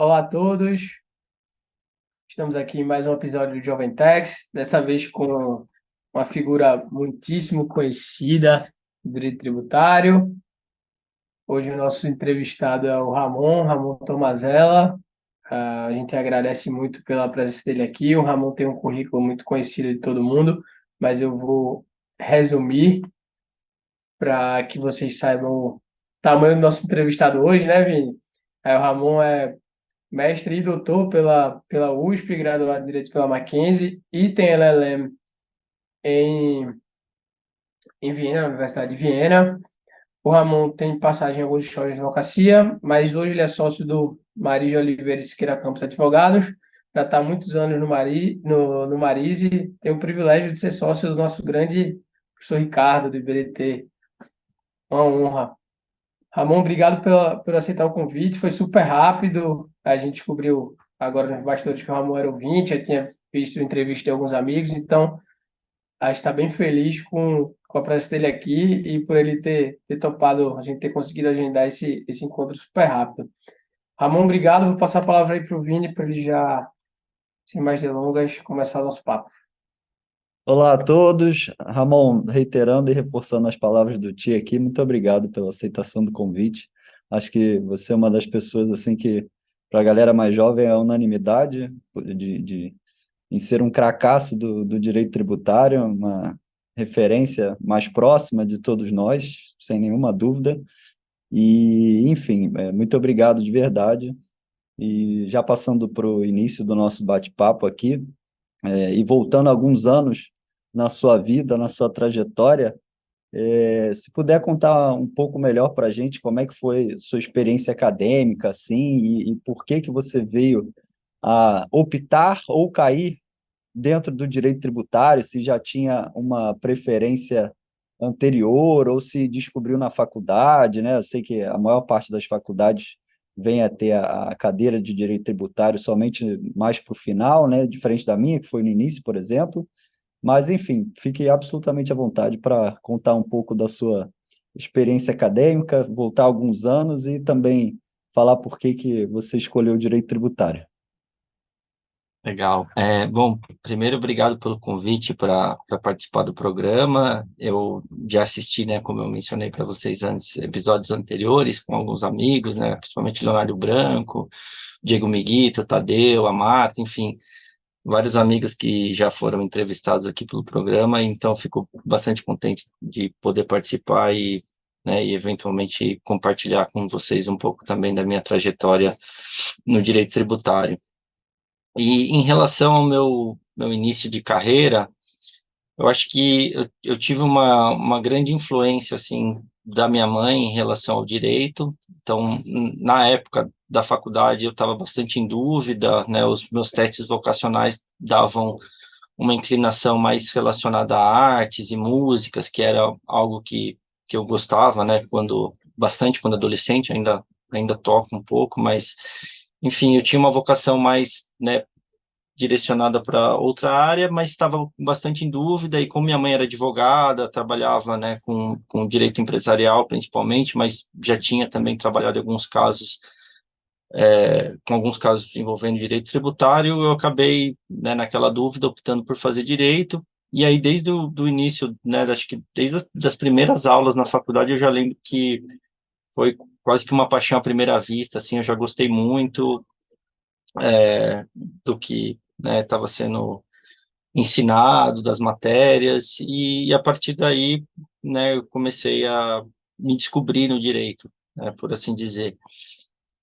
Olá a todos, estamos aqui em mais um episódio do Jovem Tex, dessa vez com uma figura muitíssimo conhecida do direito tributário. Hoje o nosso entrevistado é o Ramon Tomazella. A gente agradece muito pela presença dele aqui. O Ramon tem um currículo muito conhecido de todo mundo, mas eu vou resumir para que vocês saibam o tamanho do nosso entrevistado hoje, né, Vini? O Ramon é mestre e doutor pela USP, graduado em Direito pela Mackenzie, e tem LLM em, em Viena, na Universidade de Viena. O Ramon tem passagem em alguns escritórios de advocacia, mas hoje ele é sócio do Maris de Oliveira e Siqueira Campos Advogados, já está há muitos anos no Maris e tem o privilégio de ser sócio do nosso grande professor Ricardo, do IBDT. Uma honra. Ramon, obrigado por aceitar o convite. Foi super rápido. A gente descobriu agora nos bastidores que o Ramon era ouvinte, já tinha visto entrevista de alguns amigos, então a gente está bem feliz com a presença dele aqui e por ele ter topado, a gente ter conseguido agendar esse encontro super rápido. Ramon, obrigado. Vou passar a palavra aí para o Vini, para ele já, sem mais delongas, começar o nosso papo. Olá a todos. Ramon, reiterando e reforçando as palavras do Ti aqui, muito obrigado pela aceitação do convite. Acho que você é uma das pessoas assim que, para a galera mais jovem, é unanimidade em ser um cracaço do direito tributário, uma referência mais próxima de todos nós, sem nenhuma dúvida. E, enfim, muito obrigado de verdade. E já passando para o início do nosso bate-papo aqui, e voltando alguns anos na sua vida, na sua trajetória, se puder contar um pouco melhor para a gente como é que foi sua experiência acadêmica, assim, e por que que você veio a optar ou cair dentro do direito tributário, se já tinha uma preferência anterior ou se descobriu na faculdade, né? Eu sei que a maior parte das faculdades vem a ter a cadeira de direito tributário somente mais para o final, né? Diferente da minha, que foi no início, por exemplo. Mas, enfim, fique absolutamente à vontade para contar um pouco da sua experiência acadêmica, voltar alguns anos e também falar por que que você escolheu o direito tributário. Legal. Bom, primeiro, obrigado pelo convite para participar do programa. Eu já assisti, né, como eu mencionei para vocês antes, episódios anteriores com alguns amigos, né, principalmente Leonardo Branco, Diego Miguito, Tadeu, a Marta, enfim, vários amigos que já foram entrevistados aqui pelo programa, então fico bastante contente de poder participar e eventualmente compartilhar com vocês um pouco também da minha trajetória no direito tributário. E em relação ao meu início de carreira, eu acho que eu tive uma grande influência, assim, da minha mãe em relação ao direito. Então, na época da faculdade, eu estava bastante em dúvida, né? Os meus testes vocacionais davam uma inclinação mais relacionada a artes e músicas, que era algo que eu gostava, né? Bastante quando adolescente, ainda toco um pouco, mas, enfim, eu tinha uma vocação mais, né, direcionada para outra área, mas estava bastante em dúvida, e como minha mãe era advogada, trabalhava, né, com direito empresarial, principalmente, mas já tinha também trabalhado em alguns casos, com alguns casos envolvendo direito tributário, eu acabei, né, naquela dúvida, optando por fazer direito, e aí desde o do início, né, acho que desde das primeiras aulas na faculdade, eu já lembro que foi quase que uma paixão à primeira vista, assim, eu já gostei muito, do que, né, estava sendo ensinado, das matérias, e a partir daí, né, eu comecei a me descobrir no direito, né, por assim dizer.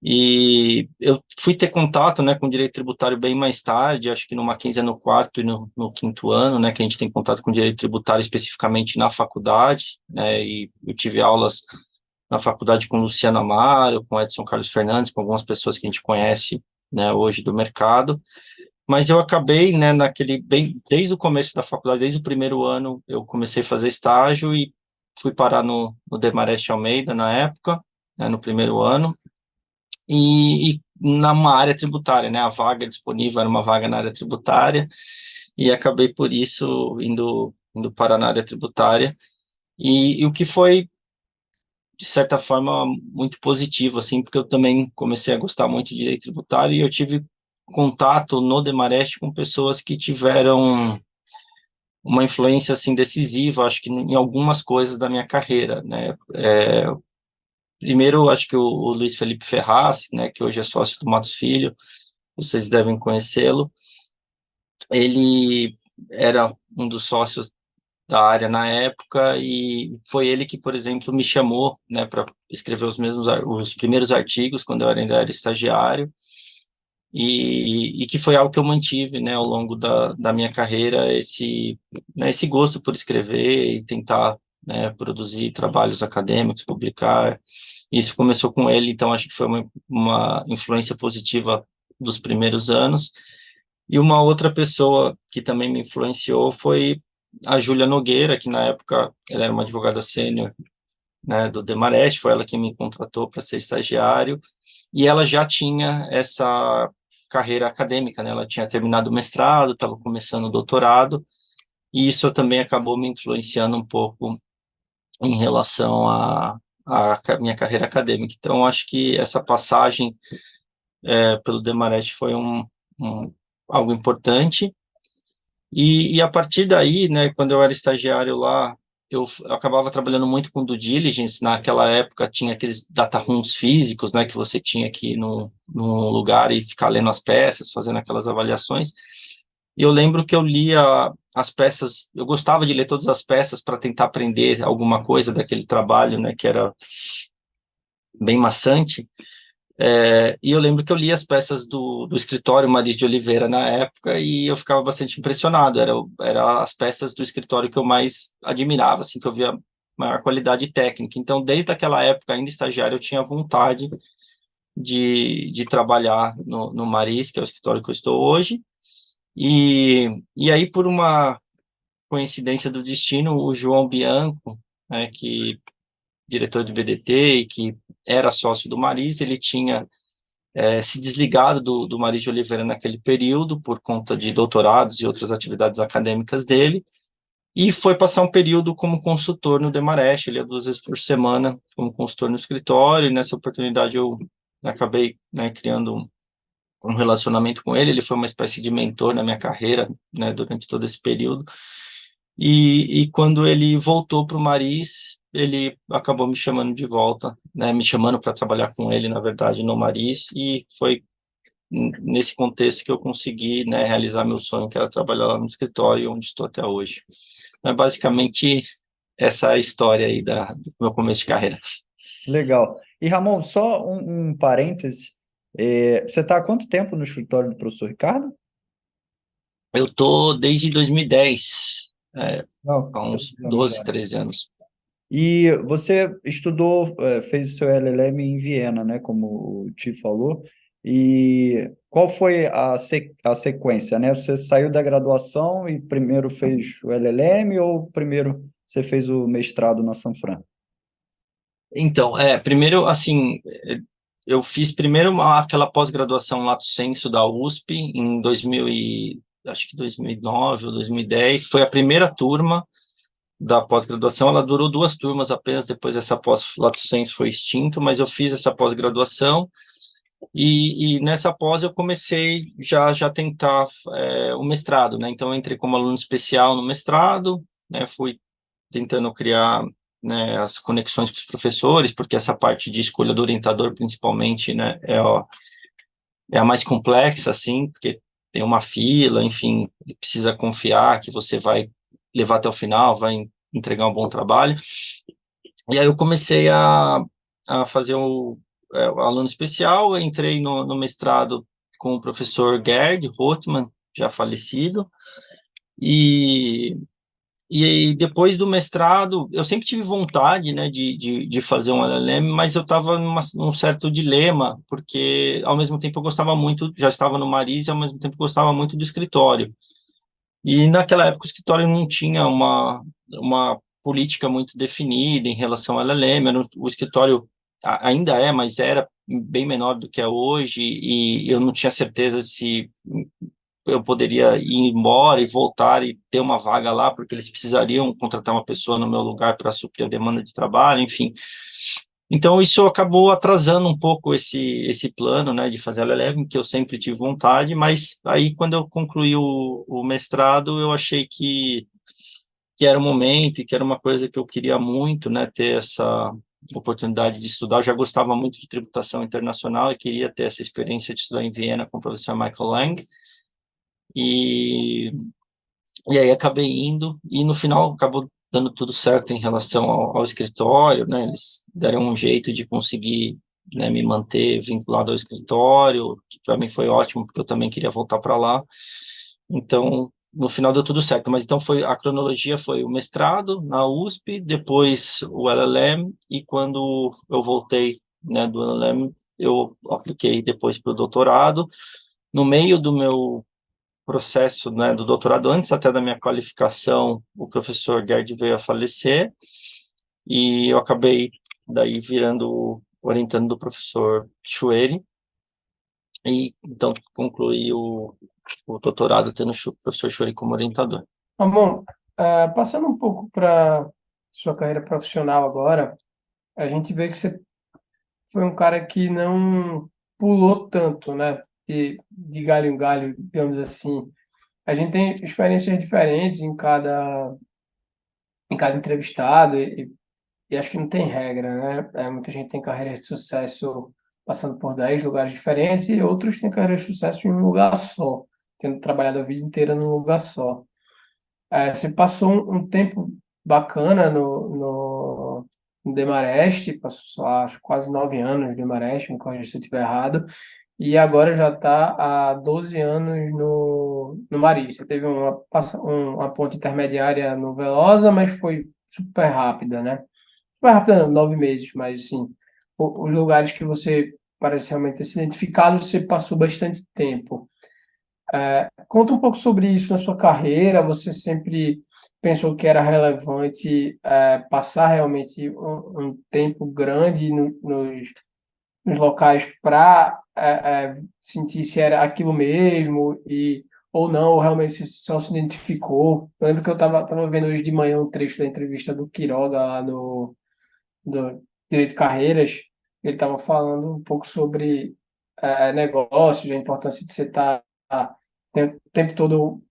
E eu fui ter contato, né, com o direito tributário bem mais tarde, acho que no Mackenzie é no quarto e no quinto ano, né, que a gente tem contato com o direito tributário especificamente na faculdade, né, e eu tive aulas na faculdade com Luciano Amaro, com Edson Carlos Fernandes, com algumas pessoas que a gente conhece, né, hoje do mercado, mas eu acabei, né, desde o começo da faculdade, desde o primeiro ano, eu comecei a fazer estágio e fui parar no Demarest Almeida na época, né, no primeiro ano, e numa área tributária, né, a vaga disponível era uma vaga na área tributária, e acabei por isso indo parar na área tributária, e o que foi de certa forma, muito positivo, assim, porque eu também comecei a gostar muito de direito tributário e eu tive contato no Demarest com pessoas que tiveram uma influência, assim, decisiva, acho que em algumas coisas da minha carreira, né? Primeiro, acho que o Luiz Felipe Ferraz, né, que hoje é sócio do Matos Filho, vocês devem conhecê-lo, ele era um dos sócios da área na época e foi ele que, por exemplo, me chamou, né, para escrever os primeiros artigos quando eu ainda era estagiário e que foi algo que eu mantive, né, ao longo da minha carreira, esse gosto por escrever e tentar, né, produzir trabalhos acadêmicos, publicar. Isso começou com ele, então acho que foi uma influência positiva dos primeiros anos. E uma outra pessoa que também me influenciou foi a Júlia Nogueira, que na época ela era uma advogada sênior, né, do Demarest, foi ela que me contratou para ser estagiário, e ela já tinha essa carreira acadêmica, né, ela tinha terminado o mestrado, estava começando o doutorado, e isso também acabou me influenciando um pouco em relação à minha carreira acadêmica. Então, acho que essa passagem pelo Demarest foi um, algo importante, e a partir daí, né, quando eu era estagiário lá, eu acabava trabalhando muito com due diligence. Naquela época tinha aqueles data rooms físicos, né, que você tinha que ir no lugar e ficar lendo as peças, fazendo aquelas avaliações. E eu lembro que eu lia as peças, eu gostava de ler todas as peças para tentar aprender alguma coisa daquele trabalho, né, que era bem maçante. E eu lembro que eu li as peças do escritório Maris de Oliveira na época e eu ficava bastante impressionado. Era as peças do escritório que eu mais admirava, assim, que eu via maior qualidade técnica. Então, desde aquela época, ainda estagiário, eu tinha vontade de trabalhar no Maris, que é o escritório que eu estou hoje. E aí, por uma coincidência do destino, o João Bianco, né, que diretor do BDT e que era sócio do Maris, ele tinha se desligado do Maris de Oliveira naquele período, por conta de doutorados e outras atividades acadêmicas dele, e foi passar um período como consultor no Demarest. Ele ia 2 vezes por semana como consultor no escritório, e nessa oportunidade eu acabei, né, criando um relacionamento com ele. Ele foi uma espécie de mentor na minha carreira, né, durante todo esse período, e quando ele voltou para o Maris, ele acabou me chamando de volta, né, me chamando para trabalhar com ele, na verdade, no Maris, e foi nesse contexto que eu consegui, né, realizar meu sonho, que era trabalhar lá no escritório, onde estou até hoje. É basicamente essa é a história aí do meu começo de carreira. Legal. E, Ramon, só um parêntese. Você está há quanto tempo no escritório do professor Ricardo? Eu estou desde 2010, Não, há uns 3 anos 12, já. 13 anos. E você estudou, fez o seu LLM em Viena, né, como o Ti falou. E qual foi a sequência, né? Você saiu da graduação e primeiro fez o LLM ou primeiro você fez o mestrado na Sanfran? Então, primeiro, assim, eu fiz primeiro aquela pós-graduação Lato Sensu da USP em 2000 acho que 2009 ou 2010, foi a primeira turma da pós-graduação. Ela durou 2 turmas apenas, depois essa pós-Lato Sensu foi extinto, mas eu fiz essa pós-graduação, e nessa pós eu comecei já tentar o mestrado, né? Então eu entrei como aluno especial no mestrado, né? Fui tentando criar, né, as conexões com os professores, porque essa parte de escolha do orientador, principalmente, né, é a mais complexa, assim, porque tem uma fila, enfim, precisa confiar que você vai levar até o final, vai entregar um bom trabalho. E aí eu comecei a fazer o aluno especial. Eu entrei no mestrado com o professor Gerd Rothmann, já falecido, e e aí, depois do mestrado, eu sempre tive vontade, né, de fazer um LLM, mas eu estava num certo dilema, porque ao mesmo tempo eu gostava muito, já estava no Maris, e ao mesmo tempo gostava muito do escritório. E naquela época o escritório não tinha uma política muito definida em relação ao LLM. O escritório ainda é, mas era bem menor do que é hoje, e eu não tinha certeza se eu poderia ir embora e voltar e ter uma vaga lá, porque eles precisariam contratar uma pessoa no meu lugar para suprir a demanda de trabalho, enfim. Então, isso acabou atrasando um pouco esse plano, né, de fazer a LLM, que eu sempre tive vontade, mas aí, quando eu concluí o mestrado, eu achei que era o momento e que era uma coisa que eu queria muito, né, ter essa oportunidade de estudar. Eu já gostava muito de tributação internacional e queria ter essa experiência de estudar em Viena com o professor Michael Lang, e, e aí acabei indo, e no final acabou dando tudo certo em relação ao escritório, né, eles deram um jeito de conseguir, né, me manter vinculado ao escritório, que para mim foi ótimo, porque eu também queria voltar para lá. Então, no final deu tudo certo, mas então a cronologia foi o mestrado na USP, depois o LLM, e quando eu voltei, né, do LLM, eu apliquei depois para o doutorado. No meio do meu processo, né, do doutorado, antes até da minha qualificação, o professor Gerd veio a falecer, e eu acabei daí orientando do professor Chueri, e então concluí o doutorado tendo o professor Chueri como orientador. Ramon, passando um pouco para sua carreira profissional agora, a gente vê que você foi um cara que não pulou tanto, né? De galho em galho, digamos assim. A gente tem experiências diferentes em cada entrevistado e acho que não tem regra, né? Muita gente tem carreiras de sucesso passando por 10 lugares diferentes e outros têm carreiras de sucesso em um lugar só, tendo trabalhado a vida inteira num lugar só. Você passou um tempo bacana no Demarest, passou acho, quase 9 anos no Demarest, me corrija se eu estiver errado, e agora já está há 12 anos no Marista. Você teve uma ponte intermediária no Velosa, mas foi super rápida, né? Super rápida, não, 9 meses, mas assim, os lugares que você parece realmente ter se identificado, você passou bastante tempo. Conta um pouco sobre isso na sua carreira. Você sempre pensou que era relevante passar realmente um tempo grande nos locais para sentir se era aquilo mesmo e ou não, ou realmente se só se identificou. Eu lembro que eu estava vendo hoje de manhã um trecho da entrevista do Quiroga lá do Direito de Carreiras. Ele estava falando um pouco sobre negócios, a importância de você estar o tempo todo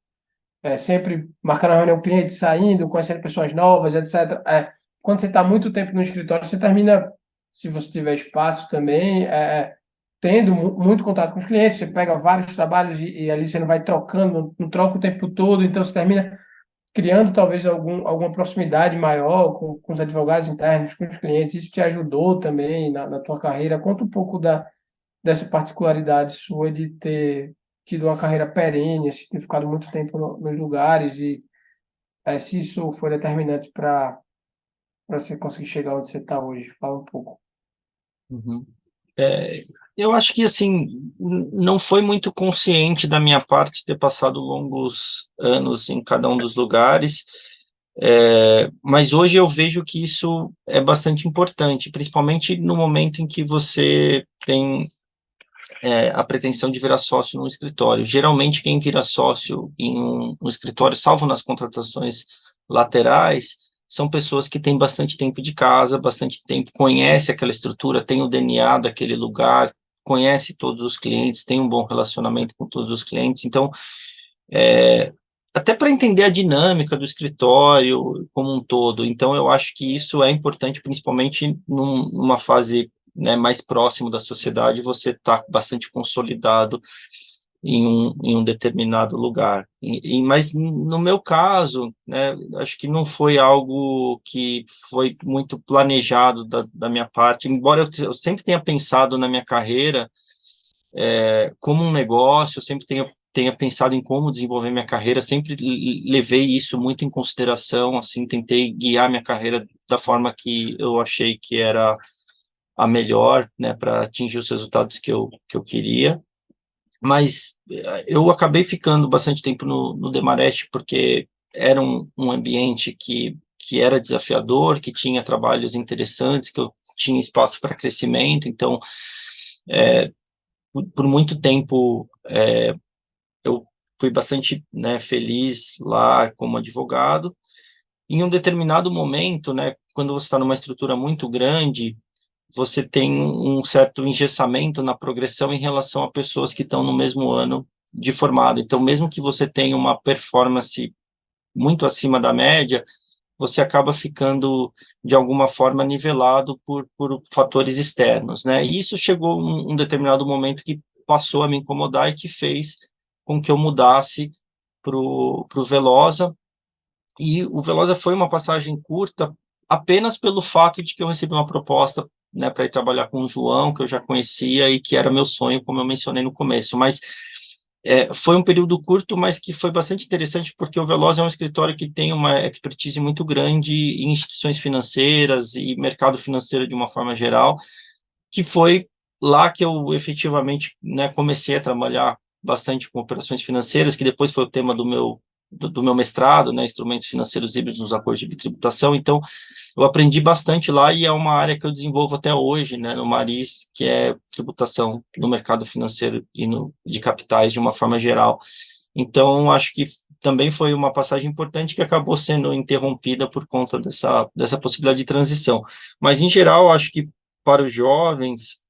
sempre marcando a reunião com o cliente, saindo, conhecendo pessoas novas, etc. Quando você está muito tempo no escritório, você termina, se você tiver espaço também, tendo muito contato com os clientes, você pega vários trabalhos e ali você não vai trocando, não troca o tempo todo, então você termina criando talvez alguma proximidade maior com os advogados internos, com os clientes. Isso te ajudou também na tua carreira. Conta um pouco dessa particularidade sua de ter tido uma carreira perene, assim, ter ficado muito tempo nos lugares e se isso foi determinante para você conseguir chegar onde você está hoje. Fala um pouco. Uhum. Eu acho que, assim, não foi muito consciente da minha parte ter passado longos anos em cada um dos lugares, mas hoje eu vejo que isso é bastante importante, principalmente no momento em que você tem a pretensão de virar sócio num escritório. Geralmente, quem vira sócio em um escritório, salvo nas contratações laterais, são pessoas que têm bastante tempo de casa, bastante tempo, conhece aquela estrutura, tem o DNA daquele lugar, conhece todos os clientes, tem um bom relacionamento com todos os clientes. Então, até para entender a dinâmica do escritório como um todo. Então, eu acho que isso é importante, principalmente numa fase, né, mais próximo da sociedade, você está bastante consolidado em um determinado lugar. Mas, no meu caso, né, acho que não foi algo que foi muito planejado da minha parte, embora eu sempre tenha pensado na minha carreira como um negócio, eu sempre tenha pensado em como desenvolver minha carreira, sempre levei isso muito em consideração, assim, tentei guiar minha carreira da forma que eu achei que era a melhor, né, para atingir os resultados que eu queria. Mas eu acabei ficando bastante tempo no Demarest, porque era um ambiente que era desafiador, que tinha trabalhos interessantes, que eu tinha espaço para crescimento, então, por muito tempo, eu fui bastante, né, feliz lá como advogado. Em um determinado momento, né, quando você está numa estrutura muito grande, você tem um certo engessamento na progressão em relação a pessoas que estão no mesmo ano de formado. Então, mesmo que você tenha uma performance muito acima da média, você acaba ficando, de alguma forma, nivelado por fatores externos, né? E isso chegou um determinado momento que passou a me incomodar e que fez com que eu mudasse para o Velosa, e o Velosa foi uma passagem curta apenas pelo fato de que eu recebi uma proposta, né, para ir trabalhar com o João, que eu já conhecia e que era meu sonho, como eu mencionei no começo, mas foi um período curto, mas que foi bastante interessante, porque o Veloz é um escritório que tem uma expertise muito grande em instituições financeiras e mercado financeiro de uma forma geral, que foi lá que eu efetivamente, né, comecei a trabalhar bastante com operações financeiras, que depois foi o tema do meu mestrado, né, instrumentos financeiros híbridos nos acordos de tributação. Então, eu aprendi bastante lá e é uma área que eu desenvolvo até hoje, né, no Maris, que é tributação no mercado financeiro e de capitais de uma forma geral. Então, acho que também foi uma passagem importante que acabou sendo interrompida por conta dessa possibilidade de transição. Mas, em geral, acho que para os jovens,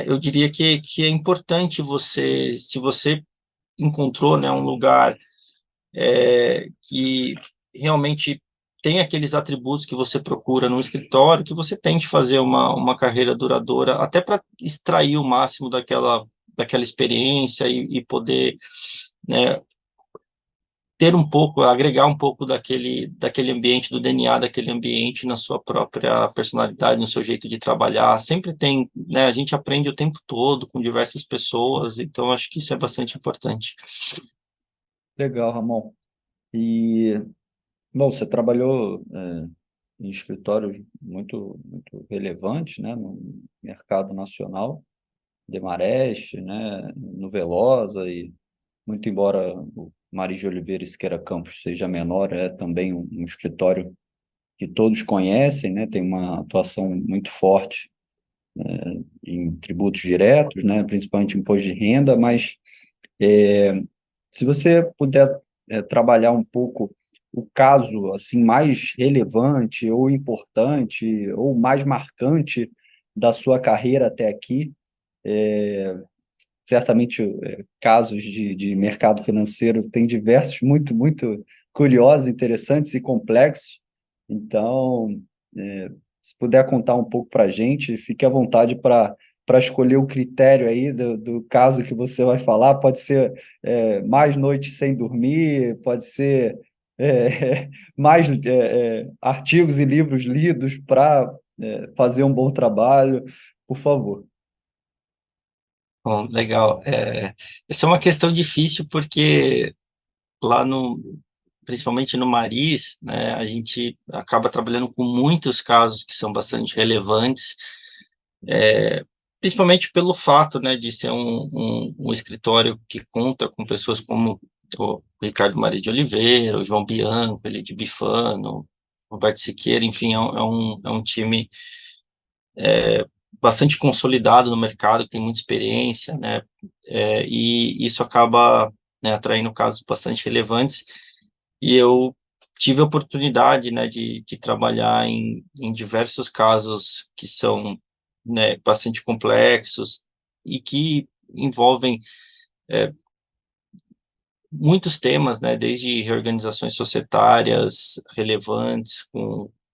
eu diria que é importante você, se você encontrou, né, um lugar que realmente tem aqueles atributos que você procura no escritório, que você tente fazer uma carreira duradoura, até para extrair o máximo daquela experiência e poder, né, ter um pouco, agregar um pouco daquele ambiente, do DNA daquele ambiente na sua própria personalidade, no seu jeito de trabalhar. Sempre tem, né, a gente aprende o tempo todo com diversas pessoas, então acho que isso é bastante importante. Legal, Ramon. E, bom, você trabalhou em escritórios muito relevantes, né, no mercado nacional, Demarest, né, no Velosa, e muito embora o Maris de Oliveira e Siqueira Campos seja menor, é também um escritório que todos conhecem, né, tem uma atuação muito forte em tributos diretos, né, principalmente imposto de renda, mas se você puder trabalhar um pouco o caso assim mais relevante ou importante ou mais marcante da sua carreira até aqui, certamente casos de mercado financeiro tem diversos, muito curiosos, interessantes e complexos. Então, se puder contar um pouco para a gente, fique à vontade para escolher o critério aí do caso que você vai falar. Pode ser mais noites sem dormir, pode ser mais artigos e livros lidos para fazer um bom trabalho, por favor. Bom, legal. Essa é uma questão difícil porque lá principalmente no Maris, né, a gente acaba trabalhando com muitos casos que são bastante relevantes, principalmente pelo fato, né, de ser um escritório que conta com pessoas como o Ricardo Maris de Oliveira, o João Bianco, ele de Bifano, o Roberto Siqueira, enfim, é um time bastante consolidado no mercado, que tem muita experiência, né, e isso acaba, né, atraindo casos bastante relevantes, e eu tive a oportunidade, né, de trabalhar em diversos casos que são, né, bastante complexos e que envolvem muitos temas, né, desde reorganizações societárias relevantes,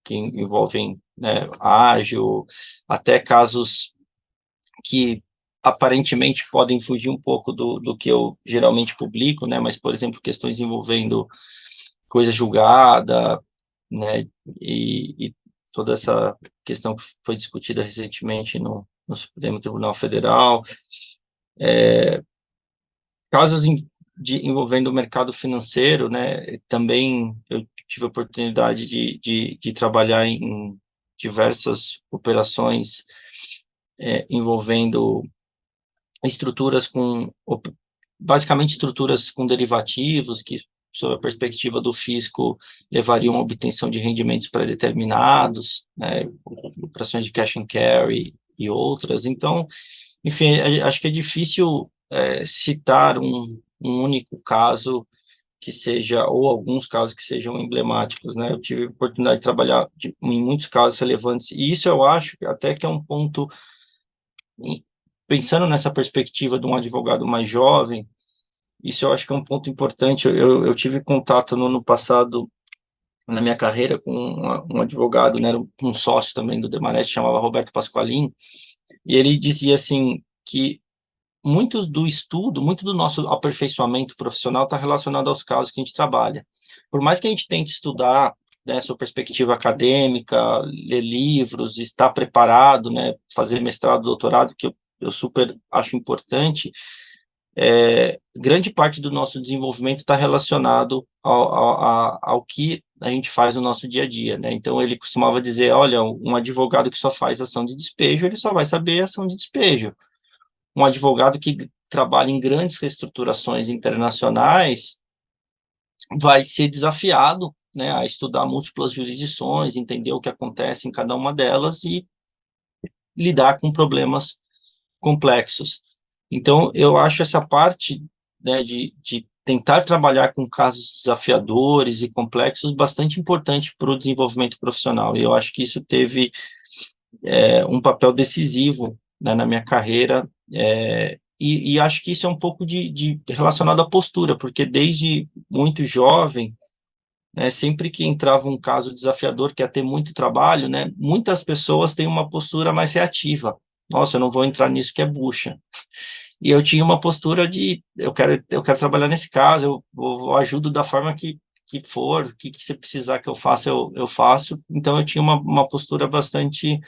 que envolvem, né, ágil, até casos que aparentemente podem fugir um pouco do que eu geralmente publico, né, mas, por exemplo, questões envolvendo coisa julgada, né, e toda essa questão que foi discutida recentemente no Supremo Tribunal Federal, casos envolvendo o mercado financeiro, né, também eu tive a oportunidade de trabalhar em diversas operações envolvendo estruturas basicamente estruturas com derivativos, que, sob a perspectiva do fisco, levariam à obtenção de rendimentos pré-determinados, né, operações de cash and carry e outras. Então, enfim, acho que é difícil citar um único caso que seja, ou alguns casos que sejam emblemáticos, né? Eu tive a oportunidade de trabalhar em muitos casos relevantes, e isso eu acho até que é um ponto, pensando nessa perspectiva de um advogado mais jovem, isso eu acho que é um ponto importante. Eu tive contato no ano passado, na minha carreira, com um advogado, né, um sócio também do Demarest, chamava Roberto Pasqualin, e ele dizia assim, que muito do nosso aperfeiçoamento profissional está relacionado aos casos que a gente trabalha. Por mais que a gente tente estudar, né, sua perspectiva acadêmica, ler livros, estar preparado, né, fazer mestrado, doutorado, que eu super acho importante, grande parte do nosso desenvolvimento está relacionado ao que a gente faz no nosso dia a dia, né? Então, ele costumava dizer, olha, um advogado que só faz ação de despejo, ele só vai saber ação de despejo. Um advogado que trabalha em grandes reestruturações internacionais vai ser desafiado, né, a estudar múltiplas jurisdições, entender o que acontece em cada uma delas e lidar com problemas complexos. Então, eu acho essa parte, né, de tentar trabalhar com casos desafiadores e complexos bastante importante para o desenvolvimento profissional. E eu acho que isso teve um papel decisivo, né, na minha carreira, e acho que isso é um pouco relacionado à postura, porque desde muito jovem, né, sempre que entrava um caso desafiador, que ia ter muito trabalho, né, muitas pessoas têm uma postura mais reativa. Nossa, eu não vou entrar nisso que é bucha. E eu tinha uma postura de, eu quero trabalhar nesse caso, eu ajudo da forma que for, o que você precisar que eu faça, eu faço. Então, eu tinha uma postura bastante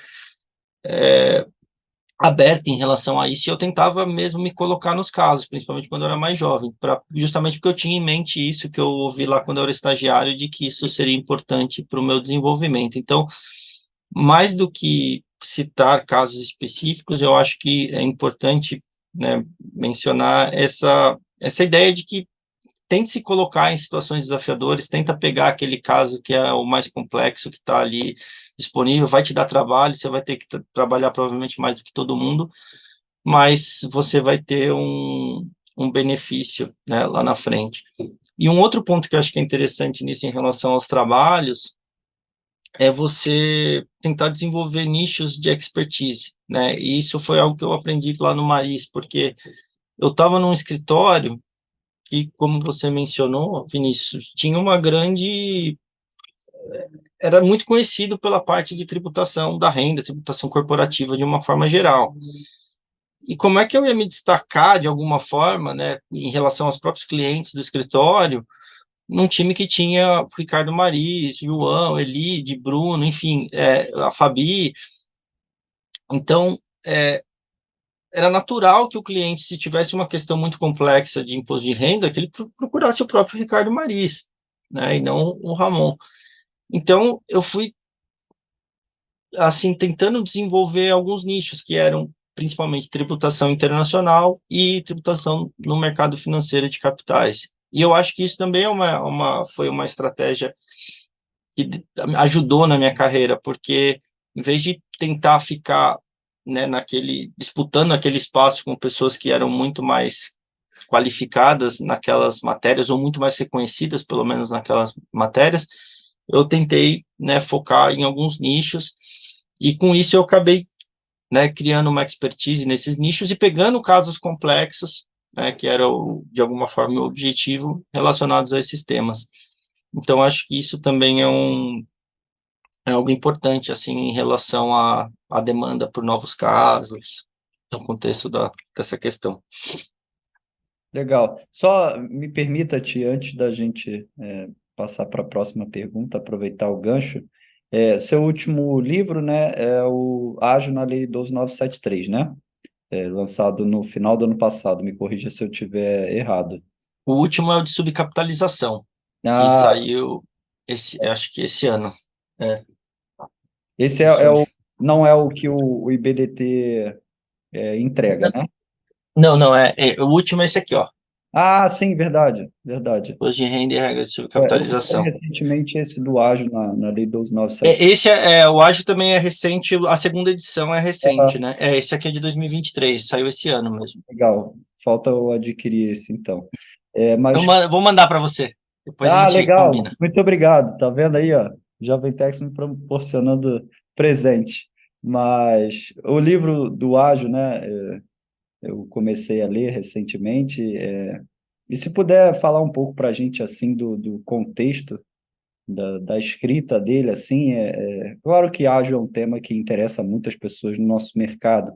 aberta em relação a isso, e eu tentava mesmo me colocar nos casos, principalmente quando eu era mais jovem, justamente porque eu tinha em mente isso que eu ouvi lá quando eu era estagiário, de que isso seria importante para o meu desenvolvimento. Então, mais do que citar casos específicos, eu acho que é importante, né, mencionar essa ideia de que tente se colocar em situações desafiadoras, tenta pegar aquele caso que é o mais complexo, que está ali disponível, vai te dar trabalho, você vai ter que trabalhar provavelmente mais do que todo mundo, mas você vai ter um benefício, né, lá na frente. E um outro ponto que eu acho que é interessante nisso em relação aos trabalhos é você tentar desenvolver nichos de expertise, né? E isso foi algo que eu aprendi lá no Maris, porque eu estava num escritório que, como você mencionou, Vinícius, tinha uma grande... Era muito conhecido pela parte de tributação da renda, tributação corporativa de uma forma geral. E como é que eu ia me destacar de alguma forma, né, em relação aos próprios clientes do escritório, num time que tinha Ricardo Maris, João, Elide, Bruno, enfim, a Fabi. Então, era natural que o cliente, se tivesse uma questão muito complexa de imposto de renda, que ele procurasse o próprio Ricardo Maris, né, e não o Ramon. Então, eu fui, assim, tentando desenvolver alguns nichos, que eram principalmente tributação internacional e tributação no mercado financeiro de capitais. E eu acho que isso também foi uma estratégia que ajudou na minha carreira, porque em vez de tentar ficar, né, disputando aquele espaço com pessoas que eram muito mais qualificadas naquelas matérias, ou muito mais reconhecidas, pelo menos naquelas matérias, eu tentei, né, focar em alguns nichos, e com isso eu acabei, né, criando uma expertise nesses nichos e pegando casos complexos, né, que era, de alguma forma, o objetivo, relacionados a esses temas. Então, acho que isso também é algo importante, assim, em relação à demanda por novos casos, no contexto dessa questão. Legal. Só me permita-te, antes da gente passar para a próxima pergunta, aproveitar o gancho, seu último livro, né, é o Ágil na Lei 12973, né? Lançado no final do ano passado, me corrija se eu estiver errado. O último é o de subcapitalização, que Ah, saiu, acho que esse ano. esse Isso. não é o que o IBDT entrega, né? Não, não, o último é esse aqui, ó. Ah, sim, verdade, verdade. Imposto de renda e regras de Eu comprei subcapitalização. recentemente esse do Ágil na Lei 12973. Esse o ágil também é recente, a segunda edição é recente, né? Esse aqui é de 2023, saiu esse ano mesmo. Legal, falta eu adquirir esse, então. Eu Mas vou mandar para você. Depois a Ah, gente legal. combina. Muito obrigado. Tá vendo aí, ó? Jovem Tex me proporcionando presente. Mas o livro do Ágil, né? Eu comecei a ler recentemente. E se puder falar um pouco para a gente assim do contexto da escrita dele, assim, claro que ágil é um tema que interessa muitas pessoas no nosso mercado,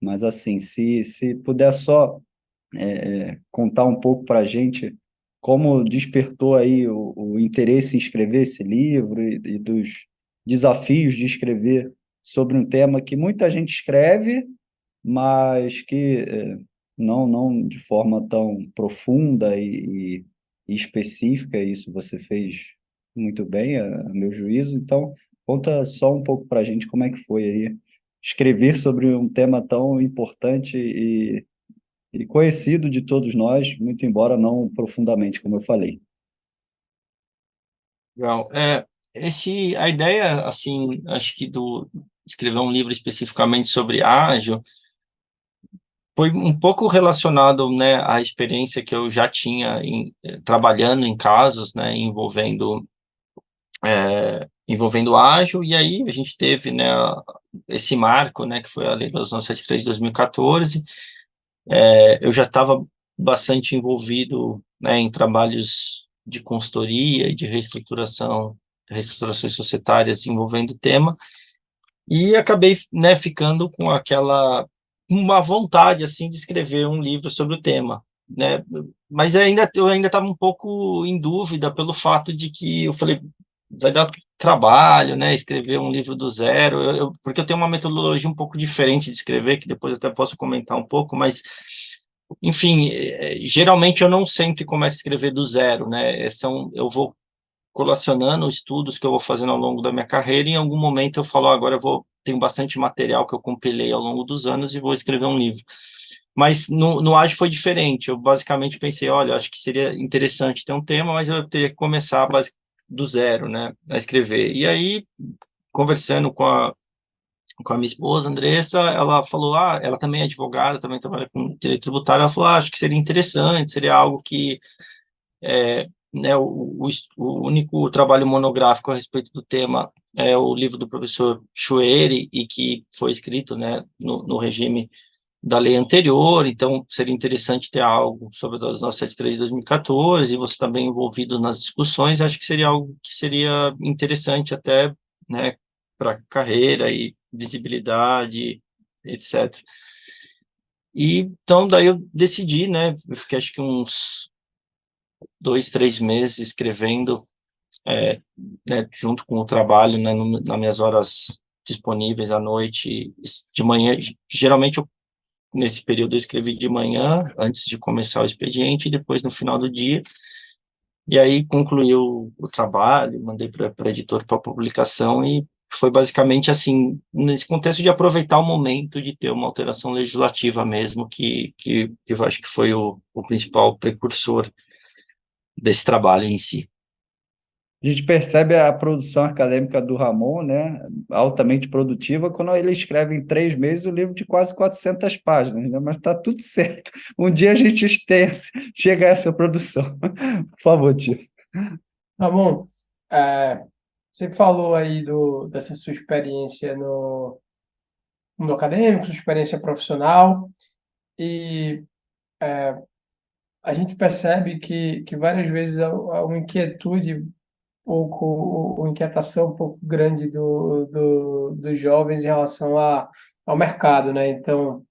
mas assim, se puder só contar um pouco para a gente como despertou aí o interesse em escrever esse livro e dos desafios de escrever sobre um tema que muita gente escreve, mas que não de forma tão profunda e específica, isso você fez muito bem, a meu juízo. Então, conta só um pouco para a gente como é que foi aí escrever sobre um tema tão importante e conhecido de todos nós, muito embora não profundamente, como eu falei. Legal. A ideia, assim, acho que do escrever um livro especificamente sobre ágil foi um pouco relacionado, né, à experiência que eu já tinha trabalhando em casos, né, envolvendo ágil, e aí a gente teve, né, esse marco, né, que foi a Lei 2973 de 2014. Eu já estava bastante envolvido, né, em trabalhos de consultoria e de reestruturações societárias envolvendo o tema, e acabei, né, ficando com uma vontade, assim, de escrever um livro sobre o tema, né, mas eu ainda estava um pouco em dúvida pelo fato de que eu falei, vai dar trabalho, né, escrever um livro do zero, porque eu tenho uma metodologia um pouco diferente de escrever, que depois eu até posso comentar um pouco, mas, enfim, geralmente eu não sempre começo a escrever do zero, né, eu vou colacionando estudos que eu vou fazendo ao longo da minha carreira, e em algum momento eu falo, agora tenho bastante material que eu compilei ao longo dos anos e vou escrever um livro. Mas no Ágil foi diferente, eu basicamente pensei, olha, acho que seria interessante ter um tema, mas eu teria que começar do zero, né, a escrever. E aí, conversando com a minha esposa, Andressa, ela falou, ela também é advogada, também trabalha com direito tributário, ela falou, acho que seria interessante, seria algo que né, o único trabalho monográfico a respeito do tema é o livro do professor Chueri, e que foi escrito, né, no regime da lei anterior, então seria interessante ter algo sobre a 2973 de 2014, e você está bem envolvido nas discussões, acho que seria algo que seria interessante até, né, para carreira e visibilidade, etc. E então daí eu decidi, né, eu fiquei acho que uns 2, 3 meses escrevendo, né, junto com o trabalho, né, nas minhas horas disponíveis à noite, de manhã, geralmente nesse período eu escrevi de manhã, antes de começar o expediente, e depois no final do dia, e aí concluí o trabalho, mandei para a editora para publicação, e foi basicamente assim, nesse contexto de aproveitar o momento de ter uma alteração legislativa mesmo, que eu acho que foi o principal precursor desse trabalho em si. A gente percebe a produção acadêmica do Ramon, né, altamente produtiva, quando ele escreve em 3 meses o livro de quase 400 páginas, né, mas está tudo certo. Um dia a gente chega a essa produção. Por favor, tio. Tá bom. É, você falou aí dessa sua experiência no mundo acadêmico, sua experiência profissional, e a gente percebe que várias vezes há uma inquietude, pouco, ou inquietação um pouco grande dos jovens em relação ao mercado, né? Então,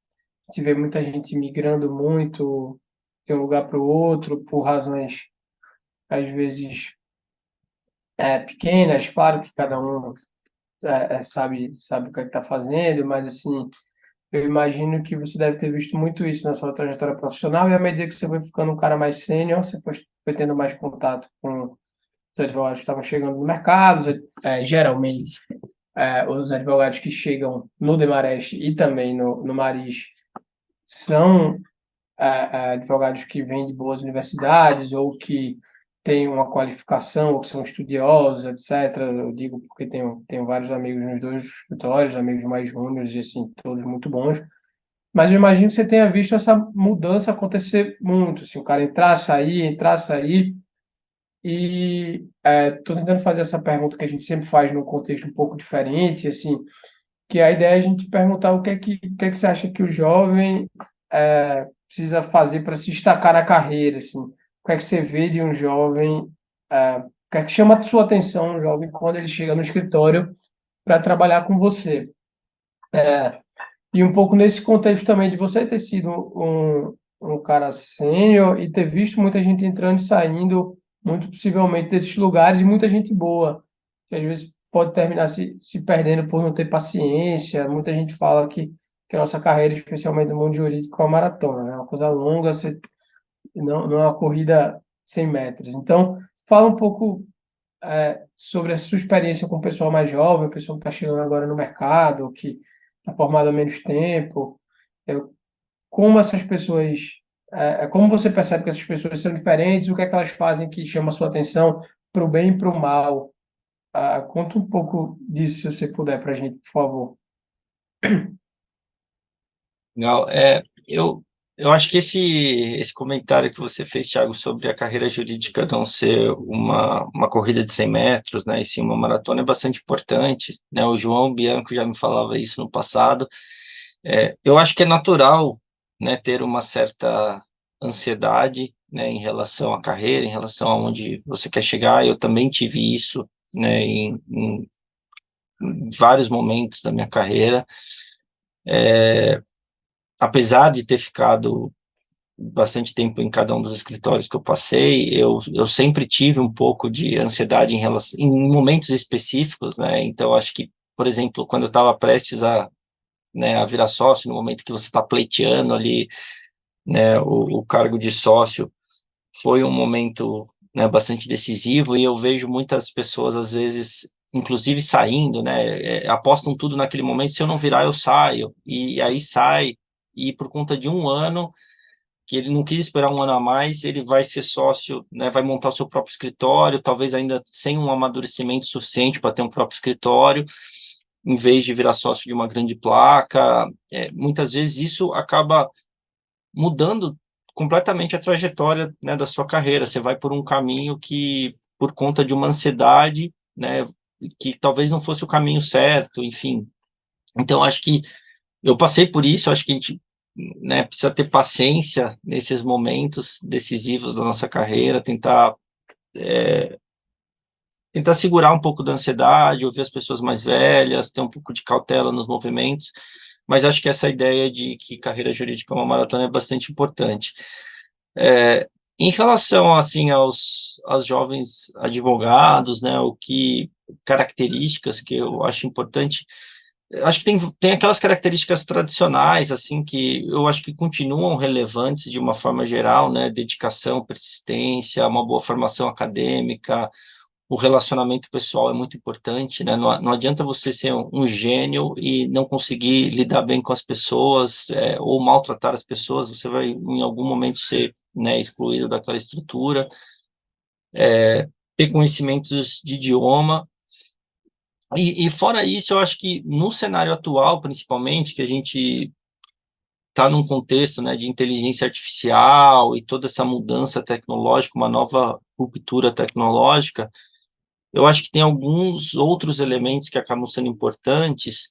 a gente vê muita gente migrando muito de um lugar para o outro por razões, às vezes, pequenas. Claro que cada um sabe o que está fazendo, mas assim, eu imagino que você deve ter visto muito isso na sua trajetória profissional, e à medida que você foi ficando um cara mais sênior, você foi tendo mais contato com os advogados que estavam chegando no mercado, geralmente os advogados que chegam no Demarest e também no Maris são advogados que vêm de boas universidades ou que têm uma qualificação ou que são estudiosos, etc. Eu digo porque tenho vários amigos nos dois escritórios, amigos mais júniores e assim, todos muito bons. Mas eu imagino que você tenha visto essa mudança acontecer muito, assim, o cara entrar, sair, E estou tentando fazer essa pergunta que a gente sempre faz num contexto um pouco diferente, assim, que a ideia é a gente perguntar o que é que você acha que o jovem precisa fazer para se destacar na carreira, assim. O que é que você vê de um jovem, o que é que chama a sua atenção, um jovem, quando ele chega no escritório para trabalhar com você? E um pouco nesse contexto também de você ter sido um cara sênior e ter visto muita gente entrando e saindo, muito possivelmente desses lugares, e muita gente boa, que às vezes pode terminar se perdendo por não ter paciência. Muita gente fala que a nossa carreira, especialmente no mundo jurídico, é uma maratona, né? É uma coisa longa, não é uma corrida 100 metros. Então, fala um pouco sobre a sua experiência com o pessoal mais jovem, o pessoal que está chegando agora no mercado, que está formado há menos tempo. Eu, como essas pessoas, como você percebe que essas pessoas são diferentes, o que é que elas fazem que chama a sua atenção para o bem e para o mal? Conta um pouco disso, se você puder, para a gente, por favor. Legal. Eu acho que esse comentário que você fez, Thiago, sobre a carreira jurídica não ser uma corrida de 100 metros, né, e sim uma maratona, é bastante importante, né? O João Bianco já me falava isso no passado. Eu acho que é natural, né, ter uma certa ansiedade, né, em relação à carreira, em relação a onde você quer chegar. Eu também tive isso, né, em vários momentos da minha carreira. Apesar de ter ficado bastante tempo em cada um dos escritórios que eu passei, eu sempre tive um pouco de ansiedade em momentos específicos, né? Então, acho que, por exemplo, quando eu estava prestes né, a virar sócio, no momento que você está pleiteando ali, né, o cargo de sócio, foi um momento, né, bastante decisivo, e eu vejo muitas pessoas, às vezes, inclusive saindo, né, apostam tudo naquele momento: se eu não virar, eu saio, e aí sai, e por conta de um ano, que ele não quis esperar um ano a mais, ele vai ser sócio, né, vai montar o seu próprio escritório, talvez ainda sem um amadurecimento suficiente para ter um próprio escritório, em vez de virar sócio de uma grande placa. Muitas vezes isso acaba mudando completamente a trajetória, né, da sua carreira. Você vai por um caminho que, por conta de uma ansiedade, né, que talvez não fosse o caminho certo, enfim. Então, acho que eu passei por isso. Acho que a gente, né, precisa ter paciência nesses momentos decisivos da nossa carreira, tentar segurar um pouco da ansiedade, ouvir as pessoas mais velhas, ter um pouco de cautela nos movimentos. Mas acho que essa ideia de que carreira jurídica é uma maratona é bastante importante. Em relação, assim, aos jovens advogados, né, características que eu acho importante, acho que tem aquelas características tradicionais, assim, que eu acho que continuam relevantes de uma forma geral, né? Dedicação, persistência, uma boa formação acadêmica. O relacionamento pessoal é muito importante, né? Não adianta você ser um gênio e não conseguir lidar bem com as pessoas, ou maltratar as pessoas. Você vai, em algum momento, ser, né, excluído daquela estrutura. Ter conhecimentos de idioma. E fora isso, eu acho que no cenário atual, principalmente, que a gente está num contexto, né, de inteligência artificial e toda essa mudança tecnológica, uma nova ruptura tecnológica, eu acho que tem alguns outros elementos que acabam sendo importantes,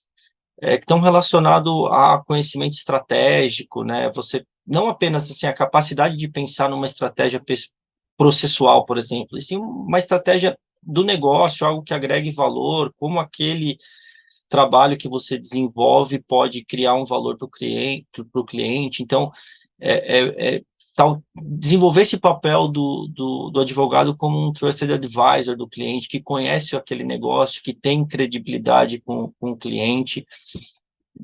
que estão relacionados a conhecimento estratégico, né? Você não apenas, assim, a capacidade de pensar numa estratégia processual, por exemplo, e sim uma estratégia do negócio, algo que agregue valor, como aquele trabalho que você desenvolve pode criar um valor para o cliente. Então, desenvolver esse papel do advogado como um trusted advisor do cliente, que conhece aquele negócio, que tem credibilidade com o cliente,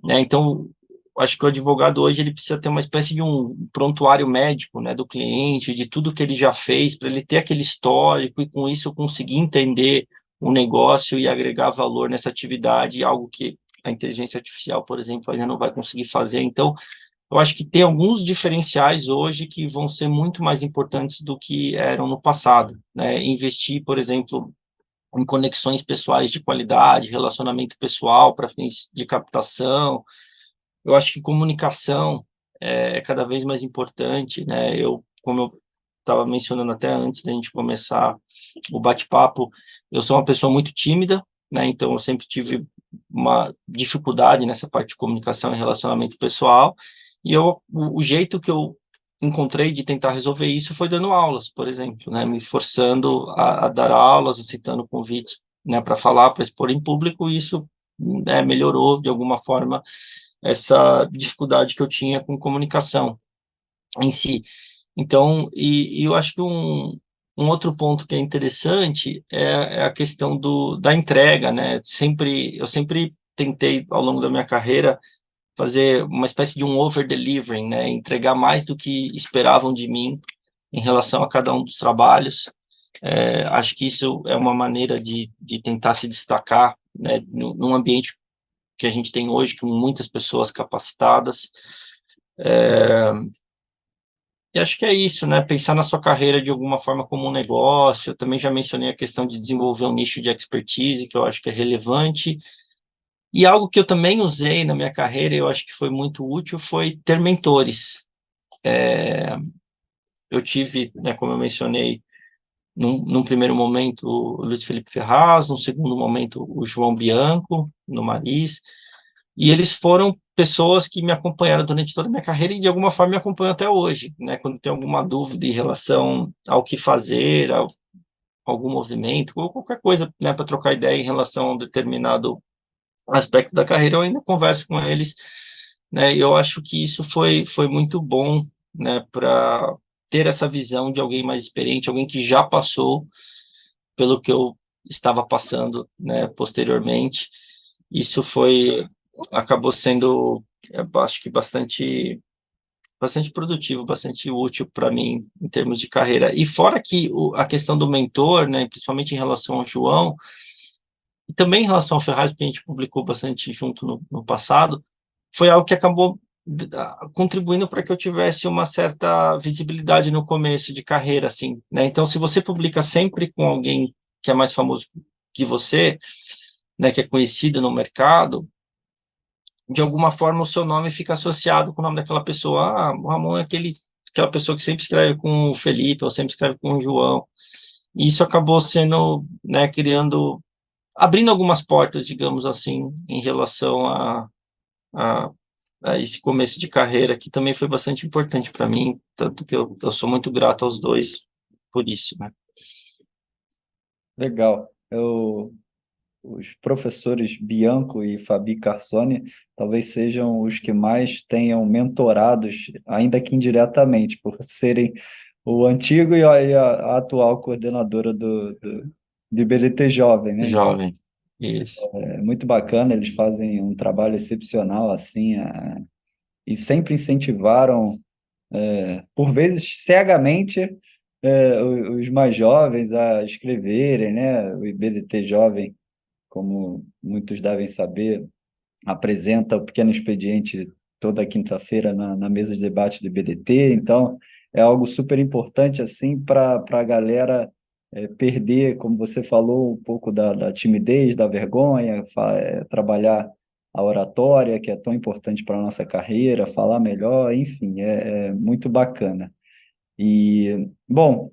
né? Então, acho que o advogado hoje ele precisa ter uma espécie de um prontuário médico, né, do cliente, de tudo que ele já fez, para ele ter aquele histórico e, com isso, conseguir entender o negócio e agregar valor nessa atividade, algo que a inteligência artificial, por exemplo, ainda não vai conseguir fazer. Então, eu acho que tem alguns diferenciais hoje que vão ser muito mais importantes do que eram no passado, né? Investir, por exemplo, em conexões pessoais de qualidade, relacionamento pessoal para fins de captação. Eu acho que comunicação é cada vez mais importante, né? Como eu estava mencionando até antes da gente começar o bate-papo. Eu sou uma pessoa muito tímida, né? Então eu sempre tive uma dificuldade nessa parte de comunicação e relacionamento pessoal, e o jeito que eu encontrei de tentar resolver isso foi dando aulas, por exemplo, né? Me forçando a dar aulas, aceitando convites, né, para falar, para expor em público, e isso, né, melhorou de alguma forma essa dificuldade que eu tinha com comunicação em si. Então, e eu acho que um outro ponto que é interessante é a questão da entrega, né? Eu sempre tentei, ao longo da minha carreira, fazer uma espécie de um over-delivering, né? Entregar mais do que esperavam de mim em relação a cada um dos trabalhos. Acho que isso é uma maneira de tentar se destacar, né? Num ambiente que a gente tem hoje, com muitas pessoas capacitadas. E acho que é isso, né? Pensar na sua carreira de alguma forma como um negócio. Eu também já mencionei a questão de desenvolver um nicho de expertise, que eu acho que é relevante. E algo que eu também usei na minha carreira, e eu acho que foi muito útil, foi ter mentores. Eu tive, né, como eu mencionei, num primeiro momento, o Luiz Felipe Ferraz, num segundo momento, o João Bianco, no Maris, e eles foram pessoas que me acompanharam durante toda a minha carreira e, de alguma forma, me acompanham até hoje, né? Quando tem alguma dúvida em relação ao que fazer, algum movimento, ou qualquer coisa, né, para trocar ideia em relação a um determinado aspecto da carreira, eu ainda converso com eles, né? E eu acho que isso foi muito bom, né, para ter essa visão de alguém mais experiente, alguém que já passou pelo que eu estava passando, né, posteriormente. Isso acabou sendo, eu acho que bastante produtivo, bastante útil para mim em termos de carreira. E fora que a questão do mentor, né, principalmente em relação ao João, e também em relação ao Ferraz, que a gente publicou bastante junto no passado, foi algo que acabou contribuindo para que eu tivesse uma certa visibilidade no começo de carreira, assim, né? Então, se você publica sempre com alguém que é mais famoso que você, né, que é conhecido no mercado, de alguma forma o seu nome fica associado com o nome daquela pessoa. Ah, o Ramon é aquela pessoa que sempre escreve com o Felipe, ou sempre escreve com o João. E isso acabou sendo, né, abrindo algumas portas, digamos assim, em relação a, a esse começo de carreira, que também foi bastante importante para mim, tanto que eu sou muito grato aos dois por isso, né? Legal. Os professores Bianco e Fabi Carsoni talvez sejam os que mais tenham mentorados, ainda que indiretamente, por serem o antigo e a atual coordenadora do IBDT Jovem, né? Então, Jovem, isso. é muito bacana, eles fazem um trabalho excepcional, assim, e sempre incentivaram, por vezes cegamente, os mais jovens a escreverem, né? O IBDT Jovem, como muitos devem saber, apresenta o Pequeno Expediente toda quinta-feira na mesa de debate do BDT, então é algo super importante assim para a galera perder, como você falou, um pouco da timidez, da vergonha, trabalhar a oratória, que é tão importante para a nossa carreira, falar melhor, enfim, é muito bacana. E, bom,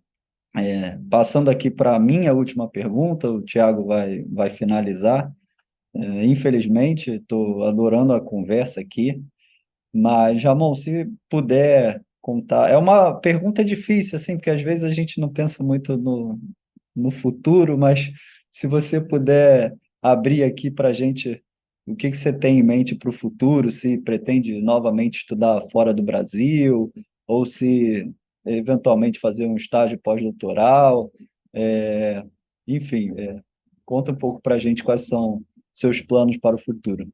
passando aqui para a minha última pergunta, o Tiago vai finalizar. Infelizmente, estou adorando a conversa aqui, mas, Ramon, se puder contar. É uma pergunta difícil, assim, porque às vezes a gente não pensa muito no futuro, mas se você puder abrir aqui para a gente o que você tem em mente para o futuro, se pretende novamente estudar fora do Brasil, ou se eventualmente fazer um estágio pós-doutoral, é, enfim, conta um pouco para a gente quais são seus planos para o futuro.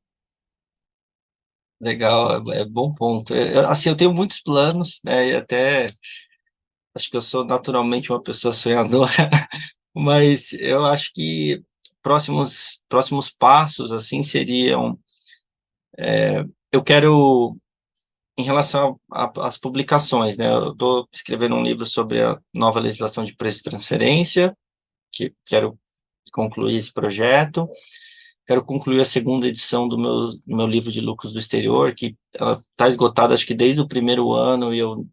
Legal, é bom ponto. Assim, eu tenho muitos planos, né, e até acho que eu sou naturalmente uma pessoa sonhadora, mas eu acho que próximos passos, assim, seriam, eu quero, em relação às publicações, né, eu estou escrevendo um livro sobre a nova legislação de preço de transferência, que quero concluir esse projeto. Quero concluir a segunda edição do meu livro de lucros do exterior, que ela está esgotada, acho que desde o primeiro ano, e eu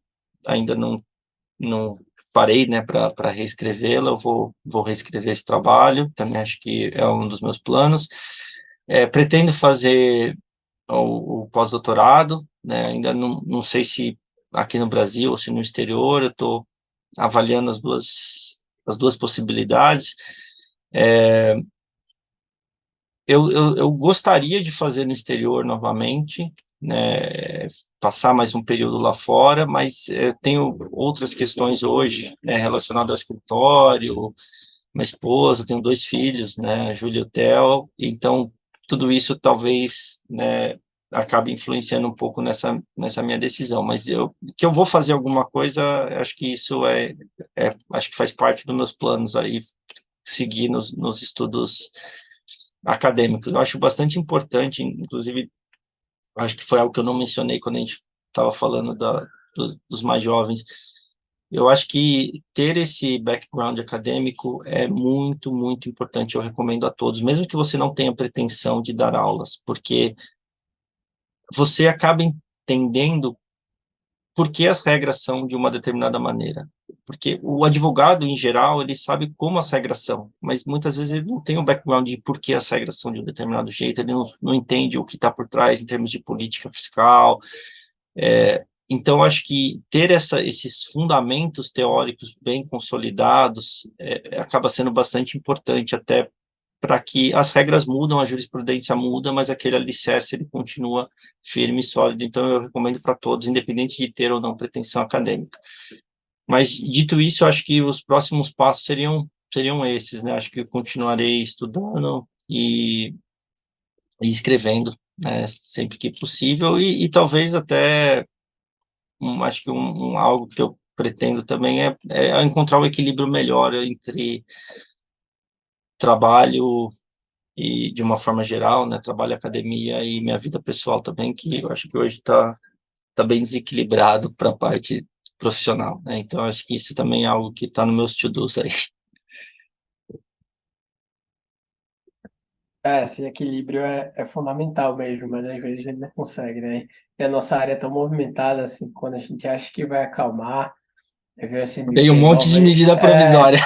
ainda não parei, né, para reescrevê-la, eu vou reescrever esse trabalho, também acho que é um dos meus planos. Pretendo fazer o pós-doutorado, né, ainda não sei se aqui no Brasil ou se no exterior, eu estou avaliando as duas possibilidades. Eu gostaria de fazer no exterior novamente, né, passar mais um período lá fora, mas tenho outras questões hoje, né, relacionadas ao escritório, minha esposa, tenho 2 filhos, né, a Júlia e o Theo, então tudo isso talvez, né, acabe influenciando um pouco nessa minha decisão, mas que eu vou fazer alguma coisa, acho que isso acho que faz parte dos meus planos aí, seguir nos estudos acadêmicos. Eu acho bastante importante, inclusive, acho que foi algo que eu não mencionei quando a gente estava falando dos mais jovens. Eu acho que ter esse background acadêmico é muito, muito importante. Eu recomendo a todos, mesmo que você não tenha pretensão de dar aulas, porque você acaba entendendo por que as regras são de uma determinada maneira. Porque o advogado, em geral, ele sabe como as regras são, mas muitas vezes ele não tem o background de por que as regras são de um determinado jeito, ele não entende o que está por trás em termos de política fiscal. Então, acho que ter esses fundamentos teóricos bem consolidados acaba sendo bastante importante, até para que as regras mudam, a jurisprudência muda, mas aquele alicerce ele continua firme e sólido. Então, eu recomendo para todos, independente de ter ou não pretensão acadêmica. Mas, dito isso, eu acho que os próximos passos seriam esses, né? Acho que eu continuarei estudando e escrevendo, né? Sempre que possível, e talvez até, acho que algo que eu pretendo também é encontrar um equilíbrio melhor entre trabalho e, de uma forma geral, né, trabalho, academia e minha vida pessoal também, que eu acho que hoje tá bem desequilibrado para a parte profissional, né? Então, acho que isso também é algo que está nos meus to-dos aí. Esse equilíbrio é fundamental mesmo, mas às vezes a gente não consegue, né? E a nossa área é tão movimentada, assim, quando a gente acha que vai acalmar, aí vem a Tem um CNP monte de nova medida é... provisória.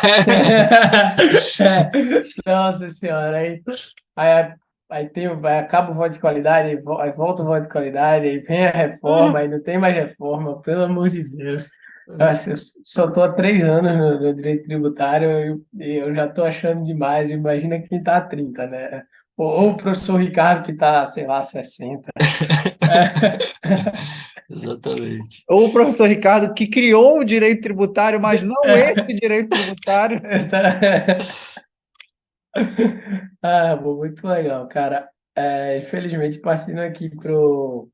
Nossa senhora, aí, aí acaba o voto de qualidade, aí volta o voto de qualidade, aí vem a reforma, aí não tem mais reforma, pelo amor de Deus. Nossa, eu só estou há 3 anos no direito tributário e eu já estou achando demais. Imagina quem está há 30, né? Ou o professor Ricardo que está, sei lá, 60. É. Exatamente. Ou o professor Ricardo, que criou o direito tributário, mas não esse direito tributário. Ah, bom, muito legal, cara. Infelizmente, partindo aqui pro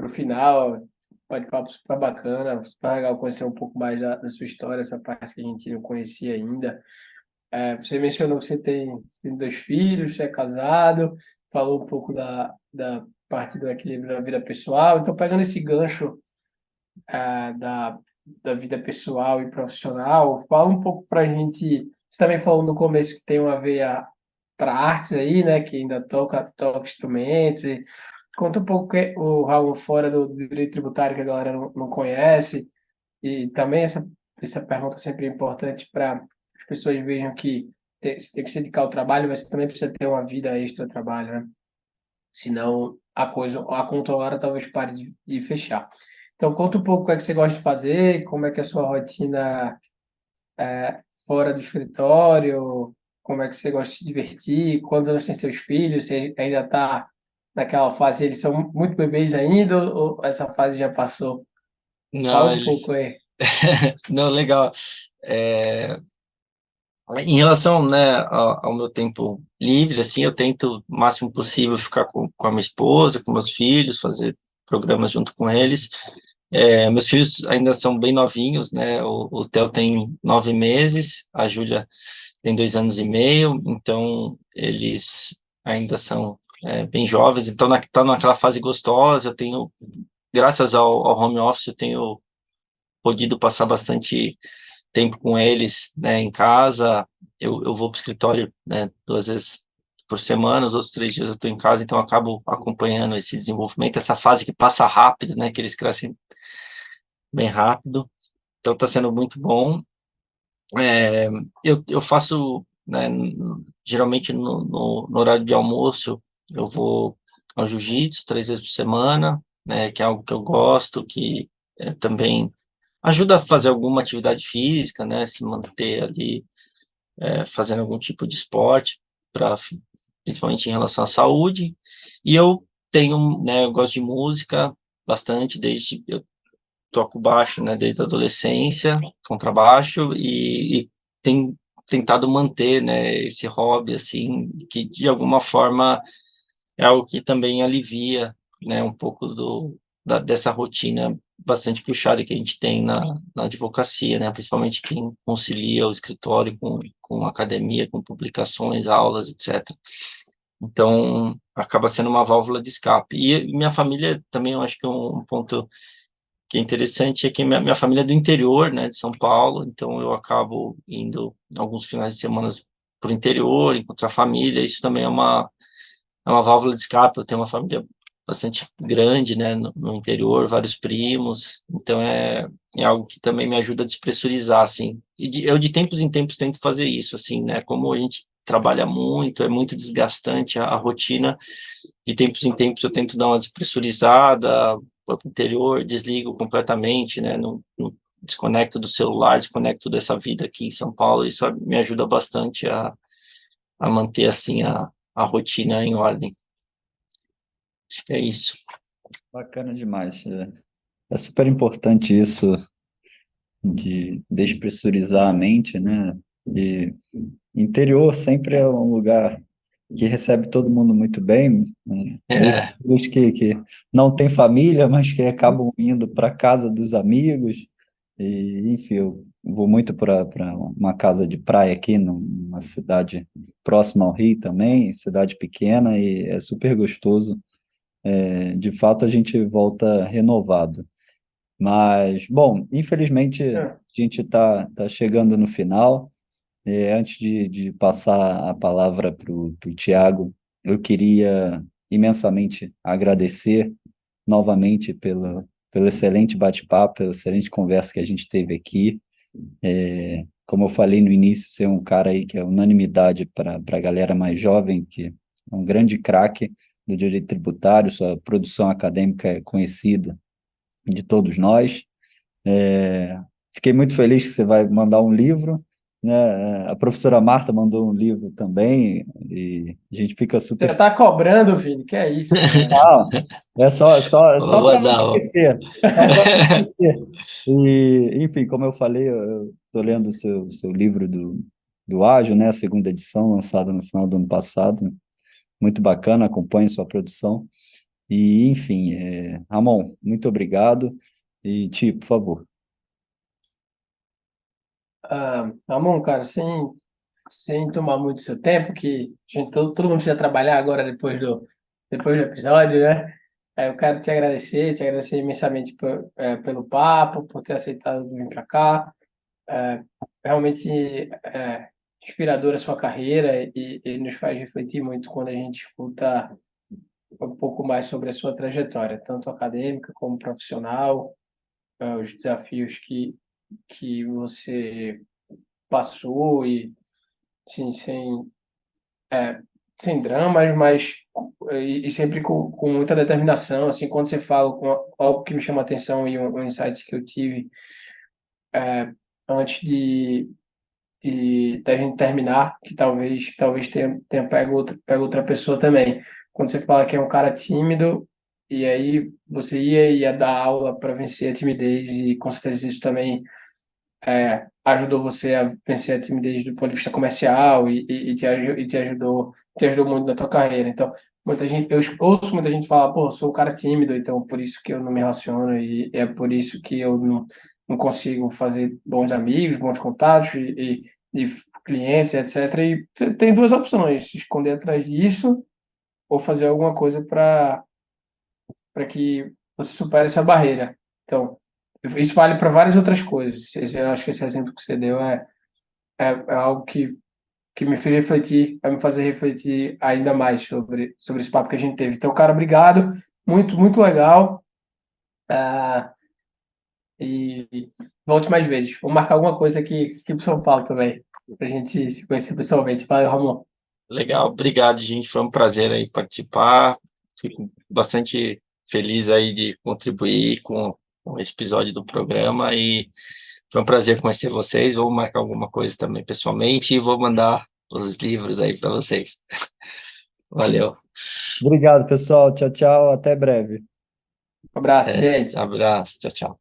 final, pode papo super bacana, super legal conhecer um pouco mais da sua história, essa parte que a gente não conhecia ainda. Você mencionou que você tem 2 filhos, você é casado, falou um pouco da parte do equilíbrio da vida pessoal. Então, pegando esse gancho da vida pessoal e profissional, fala um pouco para a gente. Você também falou no começo que tem uma veia para artes aí, né? Que ainda toca instrumentos. Conta um pouco o Raul fora do direito tributário que a galera não conhece. E também essa pergunta sempre é importante para as pessoas vejam que você tem que se dedicar ao trabalho, mas você também precisa ter uma vida extra trabalho, né? Senão a conta hora talvez pare de fechar. Então, conta um pouco o que é que você gosta de fazer, como é que é a sua rotina fora do escritório, como é que você gosta de se divertir, quantos anos tem seus filhos, você ainda está naquela fase, eles são muito bebês ainda ou essa fase já passou? Não, Fala um pouco eles. aí. Não, legal. É, Em relação, né, ao meu tempo livre, assim, eu tento o máximo possível ficar com a minha esposa, com meus filhos, fazer programas junto com eles. Meus filhos ainda são bem novinhos, né? O Theo tem 9 meses, a Júlia tem 2 anos e meio, então eles ainda são bem jovens, então tá naquela fase gostosa. Eu tenho, graças ao home office, eu tenho podido passar bastante tempo com eles, né, em casa. Eu vou para o escritório, né, 2 vezes por semana, os outros 3 dias eu estou em casa, então eu acabo acompanhando esse desenvolvimento, essa fase que passa rápido, né, que eles crescem bem rápido. Então está sendo muito bom. Eu faço, né, geralmente no horário de almoço, eu vou ao jiu-jitsu 3 vezes por semana, né, que é algo que eu gosto, que também ajuda a fazer alguma atividade física, né, se manter ali fazendo algum tipo de esporte, principalmente em relação à saúde. E eu tenho, né, eu gosto de música bastante, desde eu toco baixo, né, desde a adolescência, contrabaixo, e tenho tentado manter, né, esse hobby, assim, que de alguma forma é algo que também alivia, né, um pouco dessa rotina bastante puxada que a gente tem na advocacia, né, principalmente quem concilia o escritório com academia, com publicações, aulas, etc. Então, acaba sendo uma válvula de escape. E minha família também, eu acho que um ponto que é interessante é que minha família é do interior, né, de São Paulo, então eu acabo indo alguns finais de semana para o interior, encontrar a família, isso também é uma válvula de escape. Eu tenho uma família bastante grande, né, no interior, vários primos, então é algo que também me ajuda a despressurizar, assim, e eu de tempos em tempos tento fazer isso, assim, né, como a gente trabalha muito, é muito desgastante a rotina, de tempos em tempos eu tento dar uma despressurizada, vou para o interior, desligo completamente, né, não desconecto do celular, desconecto dessa vida aqui em São Paulo, isso me ajuda bastante a manter, assim, a rotina em ordem. Acho que é isso. Bacana demais. É super importante isso de despressurizar a mente, né? E interior sempre é um lugar que recebe todo mundo muito bem, né? Mesmo É, os que não têm família, mas que acabam indo para casa dos amigos. E, enfim, eu vou muito para uma casa de praia aqui, numa cidade próxima ao Rio também, cidade pequena, e é super gostoso. De fato, a gente volta renovado. Mas, bom, infelizmente a É. gente tá chegando no final. Antes de passar a palavra para o Tiago, eu queria imensamente agradecer novamente pelo excelente bate-papo, pela excelente conversa que a gente teve aqui. Como eu falei no início, ser um cara aí que é unanimidade para a galera mais jovem, que é um grande craque do direito tributário, sua produção acadêmica é conhecida de todos nós. Fiquei muito feliz que você vai mandar um livro, né? A professora Marta mandou um livro também, e a gente fica super. Já tá cobrando, Vini, que é isso? Não, é só vou para não mandar, ó. esquecer. É só para não esquecer. E, enfim, como eu falei, eu estou lendo o seu livro do Ágil, né? A segunda edição, lançada no final do ano passado. Muito bacana, acompanho sua produção. E, enfim, Ramon, muito obrigado. E, Ti, por favor. Ramon, cara, sem tomar muito seu tempo, que todo mundo precisa trabalhar agora depois do episódio, né? Eu quero te agradecer imensamente pelo papo, por ter aceitado vir para cá. É, realmente inspiradora a sua carreira e nos faz refletir muito quando a gente escuta um pouco mais sobre a sua trajetória, tanto acadêmica como profissional, os desafios que você passou e sim, sem dramas, mas e sempre com muita determinação. Assim, quando você fala com algo que me chama a atenção e um insight que eu tive antes da gente terminar, que talvez tenha pego outra pessoa também. Quando você fala que é um cara tímido, e aí você ia dar aula para vencer a timidez, e com certeza isso também ajudou você a vencer a timidez do ponto de vista comercial e te ajudou muito na tua carreira. Então, muita gente, eu ouço muita gente falar, pô, eu sou um cara tímido, então por isso que eu não me relaciono e é por isso que eu não consigo fazer bons amigos, bons contatos e clientes, etc. E você tem duas opções: se esconder atrás disso ou fazer alguma coisa para que você supere essa barreira. Então, isso vale para várias outras coisas. Eu acho que esse exemplo que você deu é algo que me fez refletir, vai me fazer refletir ainda mais sobre esse papo que a gente teve. Então, cara, obrigado. Muito, muito legal. e volte mais vezes. Vou marcar alguma coisa aqui pro São Paulo também, pra gente se conhecer pessoalmente. Valeu, Ramon. Legal, obrigado, gente. Foi um prazer aí participar. Fico bastante feliz aí de contribuir com esse episódio do programa e foi um prazer conhecer vocês. Vou marcar alguma coisa também pessoalmente e vou mandar os livros aí para vocês. Valeu. Obrigado, pessoal. Tchau, tchau. Até breve. Um abraço, gente. Abraço. Tchau, tchau.